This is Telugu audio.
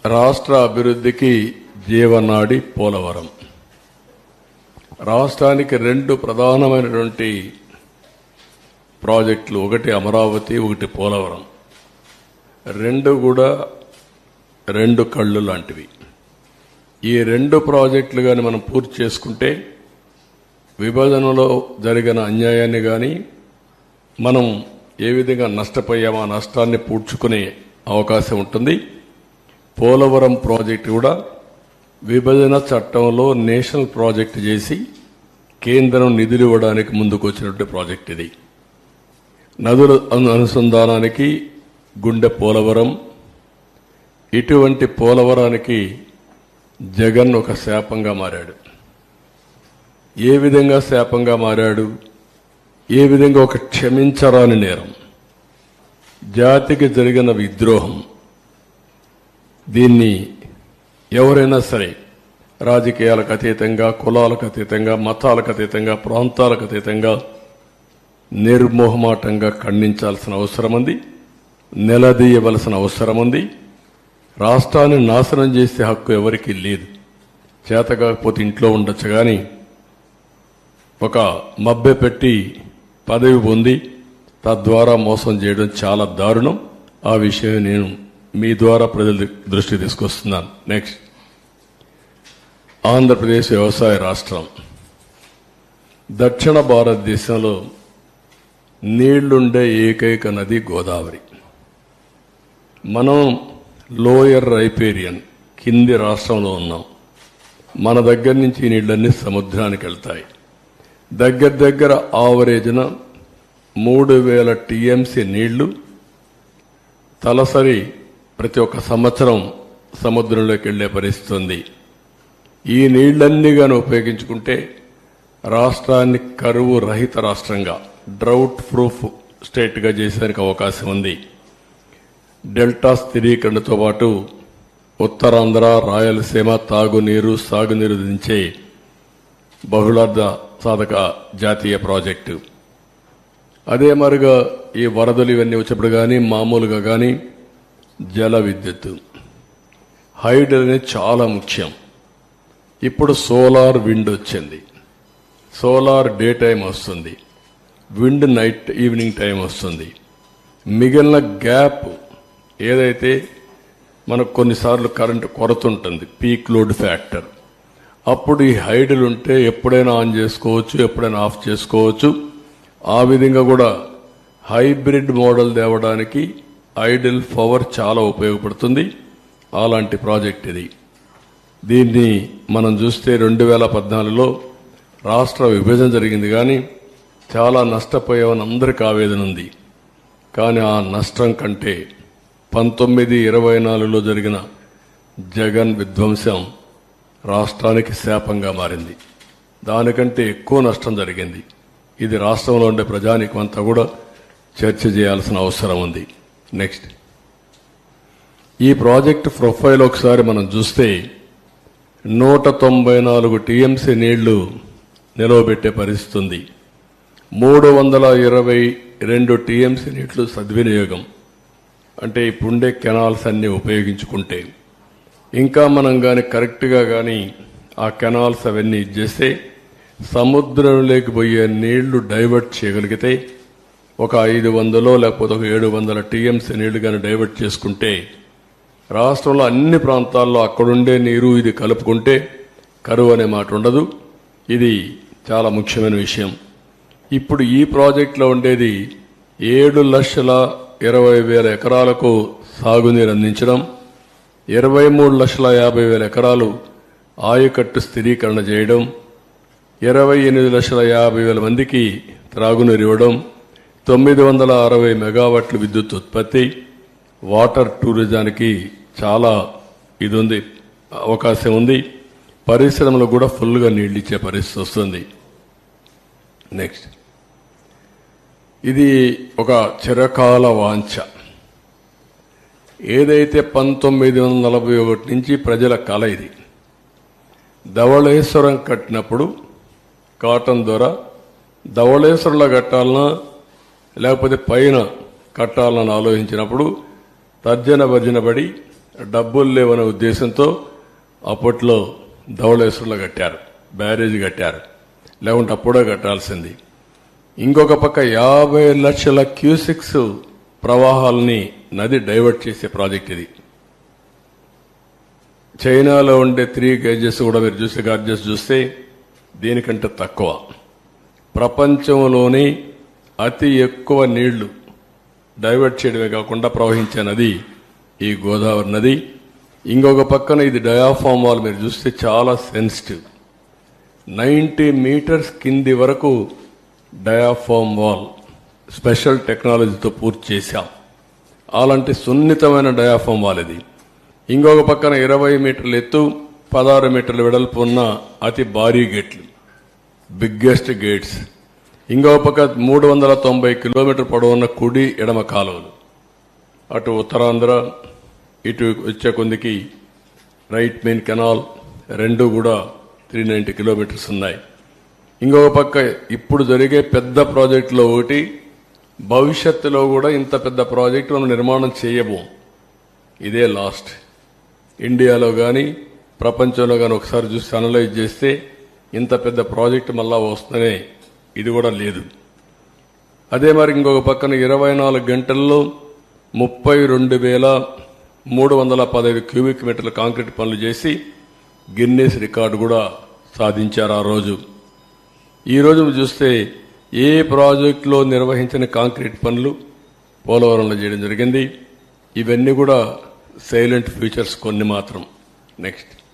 రాష్ట్ర అభివృద్ధికి జీవనాడి పోలవరం. రాష్ట్రానికి రెండు ప్రధానమైనటువంటి ప్రాజెక్టులు, ఒకటి అమరావతి, ఒకటి పోలవరం. రెండు కూడా రెండు కళ్ళు లాంటివి. ఈ రెండు ప్రాజెక్టులు కానీ మనం పూర్తి చేసుకుంటే విభజనలో జరిగిన అన్యాయాన్ని కానీ మనం ఏ విధంగా నష్టపోయామో ఆ నష్టాన్ని పూడ్చుకునే అవకాశం ఉంటుంది. పోలవరం ప్రాజెక్టు కూడా విభజన చట్టంలో నేషనల్ ప్రాజెక్టు చేసి కేంద్రం నిధులు ఇవ్వడానికి ముందుకు వచ్చినటువంటి ప్రాజెక్ట్ ఇది. నదుల అనుసంధానానికి గుండె పోలవరం. ఇటువంటి పోలవరానికి జగన్ ఒక శాపంగా మారాడు. ఏ విధంగా శాపంగా మారాడు? ఏ విధంగా ఒక క్షమించరాని నేరం, జాతికి జరిగిన విద్రోహం. దీన్ని ఎవరైనా సరే రాజకీయాలకు అతీతంగా, కులాలకు అతీతంగా, మతాలకు అతీతంగా, ప్రాంతాలకు అతీతంగా నిర్మోహమాటంగా ఖండించాల్సిన అవసరం ఉంది, నిలదీయవలసిన అవసరం ఉంది. రాష్ట్రాన్ని నాశనం చేసే హక్కు ఎవరికీ లేదు. చేత కాకపోతే ఇంట్లో ఉండొచ్చు, కానీ ఒక మభ్య పెట్టి పదవి పొంది తద్వారా మోసం చేయడం చాలా దారుణం. ఆ విషయం నేను మీ ద్వారా ప్రజల దృష్టి తీసుకొస్తున్నాను. నెక్స్ట్, ఆంధ్రప్రదేశ్ వ్యవసాయ రాష్ట్రం. దక్షిణ భారతదేశంలో నీళ్లుండే ఏకైక నది గోదావరి. మనం లోయర్ రైపేరియన్ కింది రాష్ట్రంలో ఉన్నాం. మన దగ్గర నుంచి ఈ నీళ్లన్నీ సముద్రానికి వెళ్తాయి. దగ్గర ఆవరేజ్న 3000 టీఎంసీ నీళ్లు తలసరి ప్రతి ఒక్క సంవత్సరం సముద్రంలోకి వెళ్లే పరిస్థితి ఉంది. ఈ నీళ్లన్నీ గాని ఉపయోగించుకుంటే రాష్ట్రాన్ని కరువు రహిత రాష్ట్రంగా, డ్రౌట్ ప్రూఫ్ స్టేట్గా చేసేందుకు అవకాశం ఉంది. డెల్టా స్థిరీకరణతో పాటు ఉత్తరాంధ్ర, రాయలసీమ తాగునీరు, సాగునీరు దించే బహుళార్థ సాధక జాతీయ ప్రాజెక్టు. అదే మరుగా ఈ వరదలు ఇవన్నీ వచ్చినప్పుడు కానీ, మామూలుగా కానీ జల విద్యుత్, హైడల్ అనేది చాలా ముఖ్యం. ఇప్పుడు సోలార్ విండ్ వచ్చింది. సోలార్ డే టైం వస్తుంది, విండ్ నైట్ ఈవినింగ్ టైం వస్తుంది. మిగిలిన గ్యాప్ ఏదైతే మనకు కొన్నిసార్లు కరెంటు కొరత ఉంటుంది, పీక్ లోడ్ ఫ్యాక్టర్, అప్పుడు ఈ హైడల్ ఉంటే ఎప్పుడైనా ఆన్ చేసుకోవచ్చు, ఎప్పుడైనా ఆఫ్ చేసుకోవచ్చు. ఆ విధంగా కూడా హైబ్రిడ్ మోడల్ తేవడానికి ఐడల్ పవర్ చాలా ఉపయోగపడుతుంది. అలాంటి ప్రాజెక్ట్ ఇది. దీన్ని మనం చూస్తే 2014లో రాష్ట్ర విభజన జరిగింది, కానీ చాలా నష్టపోయామని అందరికీ ఆవేదన ఉంది. కానీ ఆ నష్టం కంటే 1924లో జరిగిన జగన్ విధ్వంసం రాష్ట్రానికి శాపంగా మారింది. దానికంటే ఎక్కువ నష్టం జరిగింది. ఇది రాష్ట్రంలో ఉండే ప్రజానీకం అంతా కూడా చర్చ చేయాల్సిన అవసరం ఉంది. నెక్స్ట్, ఈ ప్రాజెక్టు ప్రొఫైల్ ఒకసారి మనం చూస్తే 194 టీఎంసీ నీళ్లు నిలవబెట్టే పరిస్థితి ఉంది. 322 టీఎంసీ నీళ్లు సద్వినియోగం. అంటే ఇప్పుడుండే కెనాల్స్ అన్ని ఉపయోగించుకుంటే, ఇంకా మనం కానీ కరెక్ట్గా కానీ ఆ కెనాల్స్ అవన్నీ ఇచ్చేస్తే సముద్రంలోకి పోయే నీళ్లు డైవర్ట్ చేయగలిగితే, ఒక 500 లేకపోతే ఒక 700 టీఎంసీ నీళ్లు కానీ డైవర్ట్ చేసుకుంటే రాష్ట్రంలో అన్ని ప్రాంతాల్లో అక్కడుండే నీరు ఇది కలుపుకుంటే కరువు అనే మాట ఉండదు. ఇది చాలా ముఖ్యమైన విషయం. ఇప్పుడు ఈ ప్రాజెక్టులో ఉండేది 7,20,000 ఎకరాలకు సాగునీరు అందించడం, 23,50,000 ఎకరాలు ఆయకట్టు స్థిరీకరణ చేయడం, 28,50,000 మందికి త్రాగునీరు ఇవ్వడం, 960 మెగావాట్ల విద్యుత్ ఉత్పత్తి, వాటర్ టూరిజానికి చాలా ఇది ఉంది, అవకాశం ఉంది. పరిశ్రమలు కూడా ఫుల్గా నీళ్లు ఇచ్చే పరిస్థితి వస్తుంది. నెక్స్ట్, ఇది ఒక చిరకాల వాంఛ. ఏదైతే 1941 నుంచి ప్రజల కల ఇది. ధవళేశ్వరం కట్టినప్పుడు కాటన్ ద్వారా ధవళేశ్వరంలో కట్టాలన్నా లేకపోతే పైన కట్టాలని ఆలోచించినప్పుడు తర్జన భర్జన పడి డబ్బులు లేవనే ఉద్దేశంతో అప్పట్లో ధవళేశ్వరంలో కట్టారు, బ్యారేజ్ కట్టారు, లేకుంటే అప్పుడే కట్టాల్సింది. ఇంకొక పక్క 50 లక్షల క్యూసిక్స్ ప్రవాహాలని నది డైవర్ట్ చేసే ప్రాజెక్ట్ ఇది. చైనాలో ఉండే 3 గేజెస్ కూడా మీరు చూస్తే గార్జెస్ చూస్తే దీనికంటే తక్కువ. ప్రపంచంలోని అతి ఎక్కువ నీళ్లు డైవర్ట్ చేయడమే కాకుండా ప్రవహించే నది ఈ గోదావరి నది. ఇంకొక పక్కన ఇది డయాఫామ్ వాల్ మీరు చూస్తే చాలా సెన్సిటివ్, 90 మీటర్స్ కింది వరకు డయాఫామ్ వాల్ స్పెషల్ టెక్నాలజీతో పూర్తి చేశాం. అలాంటి సున్నితమైన డయాఫామ్ వాల్ ఇది. ఇంకొక పక్కన 20 మీటర్ల ఎత్తు, 16 మీటర్ల వెడల్పు ఉన్న అతి భారీ గేట్లు, బిగ్గెస్ట్ గేట్స్. ఇంకొక పక్క 390 కిలోమీటర్ పొడవున్న కుడి ఎడమ కాలువలు, అటు ఉత్తరాంధ్ర ఇటు వచ్చే కొందికి రైట్ మెయిన్ కెనాల్, రెండు కూడా 390 కిలోమీటర్స్ ఉన్నాయి. ఇంకొక పక్క ఇప్పుడు జరిగే పెద్ద ప్రాజెక్టులో ఒకటి, భవిష్యత్తులో కూడా ఇంత పెద్ద ప్రాజెక్టు మనం నిర్మాణం చేయబోం. ఇదే లాస్ట్. ఇండియాలో కానీ ప్రపంచంలో కానీ ఒకసారి చూసి అనలైజ్ చేస్తే ఇంత పెద్ద ప్రాజెక్టు మళ్ళా వస్తుందనే ఇది కూడా లేదు. అదే మరి ఇంకొక పక్కన 24 గంటల్లో 32,315 క్యూబిక్ మీటర్ల కాంక్రీట్ పనులు చేసి గిన్నెస్ రికార్డు కూడా సాధించారు ఆ రోజు. ఈ రోజు చూస్తే ఏ ప్రాజెక్టులో నిర్వహించిన కాంక్రీట్ పనులు పోలవరంలో చేయడం జరిగింది. ఇవన్నీ కూడా సైలెంట్ ఫ్యూచర్స్ కొన్ని మాత్రం. నెక్స్ట్